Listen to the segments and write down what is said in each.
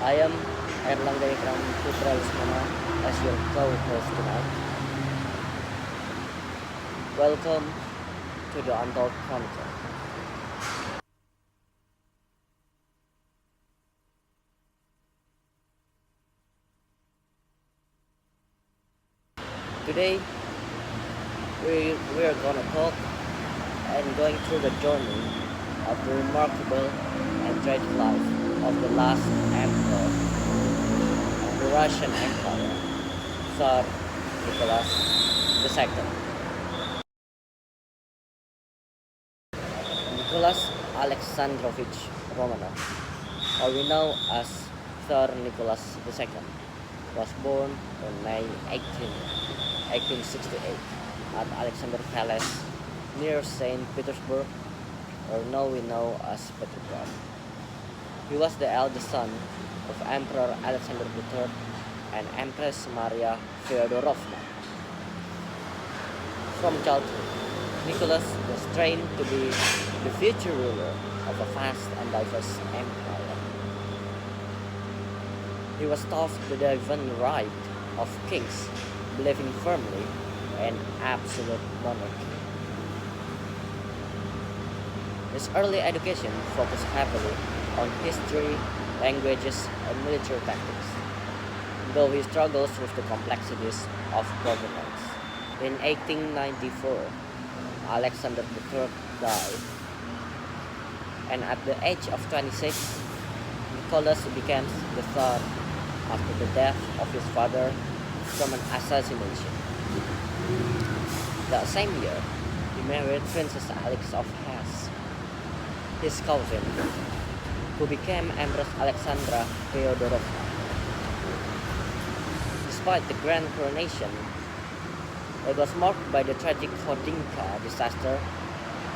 I am Erlangga Ikram Putra Wismana as your co-host tonight. Welcome to the Untold Chronicle. Today we are gonna talk and going through the journey of the remarkable and tragic life of the last emperor of the Russian Empire, Tsar Nicholas II. Nicholas Alexandrovich Romanov, or we know as Tsar Nicholas II, was born on May 18, 1868 at Alexander Palace near St. Petersburg, or now we know as Petrograd. He was the eldest son of Emperor Alexander III and Empress Maria Feodorovna. From childhood, Nicholas was trained to be the future ruler of a vast and diverse empire. He was taught the divine right of kings, believing firmly in absolute monarchy. His early education focused heavily on history, languages, and military tactics, though he struggles with the complexities of governance. In 1894, Alexander III died, and at the age of 26, Nicholas became the Tsar after the death of his father from an assassination. That same year, he married Princess Alex of Hesse, his cousin, who became Empress Alexandra Feodorovna. Despite the grand coronation, it was marked by the tragic Hodinka disaster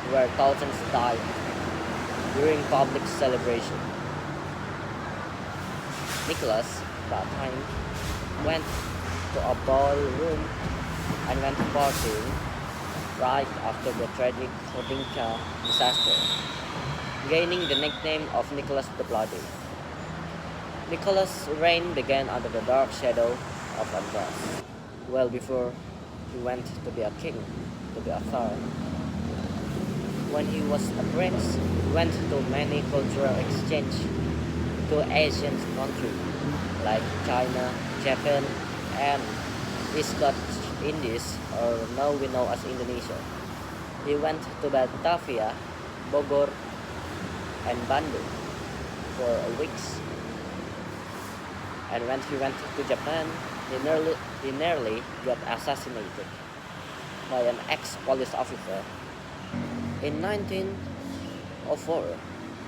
where thousands died during public celebration. Nicholas, that time, went to a ballroom and went partying right after the tragic Hodinka disaster, gaining the nickname of Nicholas the Bloody. Nicholas' reign began under the dark shadow of Andras, well before he went to be a king, to be a Tsar. When he was a prince, he went to many cultural exchange to Asian countries like China, Japan, and East Indies, or now we know as Indonesia. He went to Batavia, Bogor, and Bandung for weeks. And when he went to Japan, he nearly got assassinated by an ex-police officer. In 1904,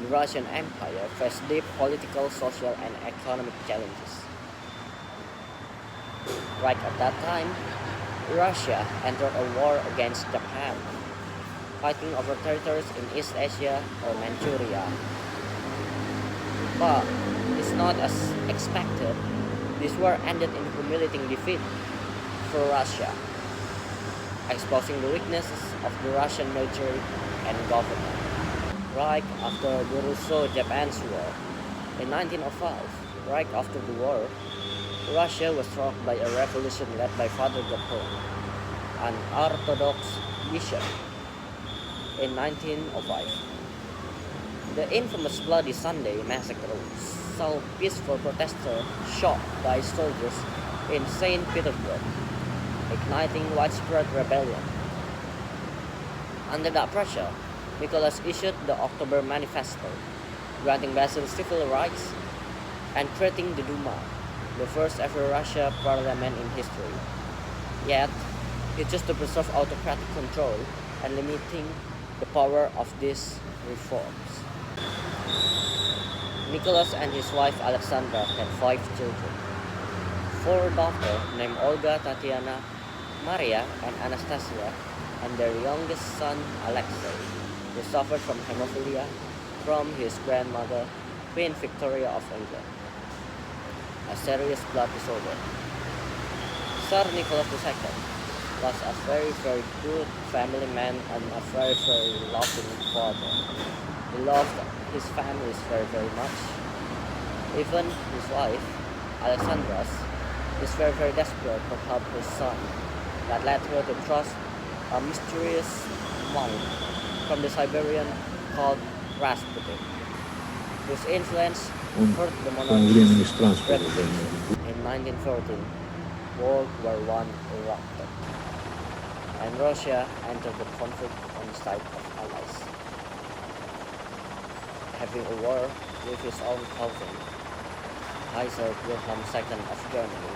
the Russian Empire faced deep political, social, and economic challenges. Right at that time, Russia entered a war against Japan, fighting over territories in East Asia or Manchuria. But it's not as expected. This war ended in humiliating defeat for Russia, exposing the weaknesses of the Russian military and government. Right after the Russo-Japanese War in 1905, right after the war, Russia was struck by a revolution led by Father Gapon, an Orthodox bishop, in 1905. The infamous Bloody Sunday massacre saw peaceful protesters shot by soldiers in St. Petersburg, igniting widespread rebellion. Under that pressure, Nicholas issued the October Manifesto, granting basic civil rights and creating the Duma, the first ever Russia parliament in history. Yet, he chose to preserve autocratic control and limiting the power of these reforms. Nicholas and his wife Alexandra had 5 children. 4 daughters named Olga, Tatiana, Maria, and Anastasia, and their youngest son Alexei, who suffered from hemophilia from his grandmother, Queen Victoria of England, a serious blood disorder. Tsar Nicholas II was a very good family man and a very loving father. He loved his family very much. Even his wife, Alexandra, is very desperate to help his son. That led her to trust a mysterious monk from the Siberian called Rasputin, whose influence hurt the monarchy's reputation. In 1914, World War I erupted, and Russia entered the conflict on the side of allies. Having a war with his own cousin, Kaiser Wilhelm II of Germany,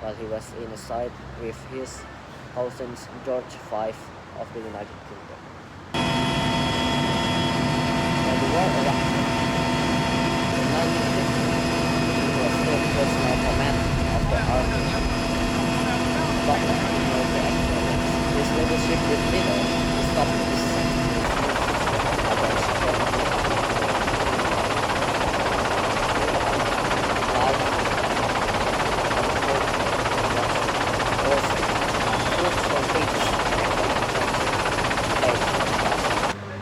while he was inside with his cousins George V of the United Kingdom. When the war erupted, in 1950, he was still personal command of the army, but in military experience, his leadership with leader stopped his against Germany.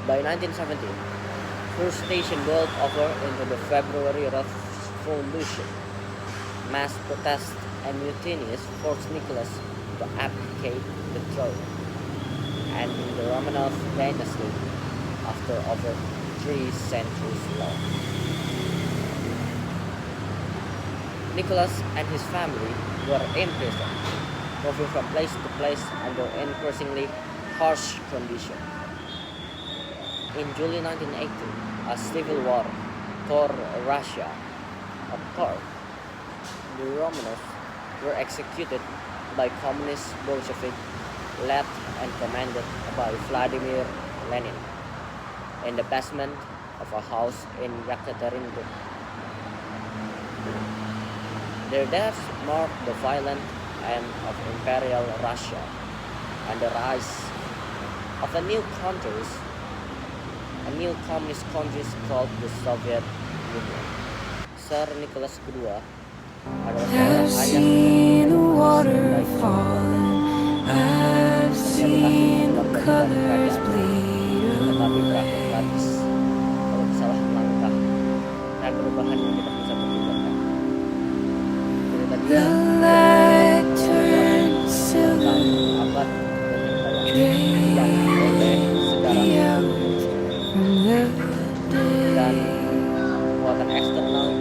By 1917, First Nation boiled over into the February Revolution. Mass protests and mutinies forced Nicholas to abdicate the throne, ending the Romanov dynasty after over 3 centuries long. Nicholas and his family were imprisoned, moving from place to place under increasingly harsh conditions. In July 1918, a civil war tore Russia apart. The Romanovs were executed by communist Bolshevik, led and commanded by Vladimir Lenin, in the basement of a house in Yekaterinburg. Their deaths marked the violent end of Imperial Russia and the rise of a new communist country called the Soviet Union. Tsar Nicholas II adalah seorang ayah yang tetapi berakhir tragis oleh kesalahan langkah dan perubahan yang tidak bisa terhindarkan. Cerita dia abad yang oleh sejarah dan kekuatan eksternal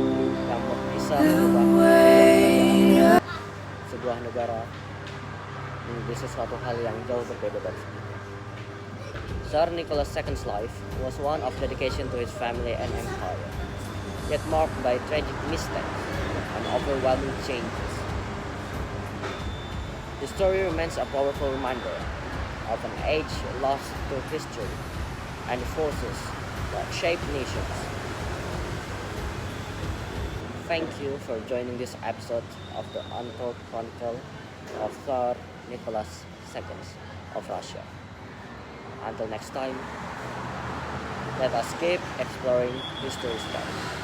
yang bisa mengubah sebuah negara menjadi sesuatu hal yang jauh berbeda dari sebelumnya. Tsar Nicholas II's life was one of dedication to his family and empire, yet marked by tragic mistakes and overwhelming changes. The story remains a powerful reminder of an age lost to history and the forces that shape nations. Thank you for joining this episode of the Untold Chronicle of Tsar Nicholas II of Russia. Until next time, let us keep exploring history's story.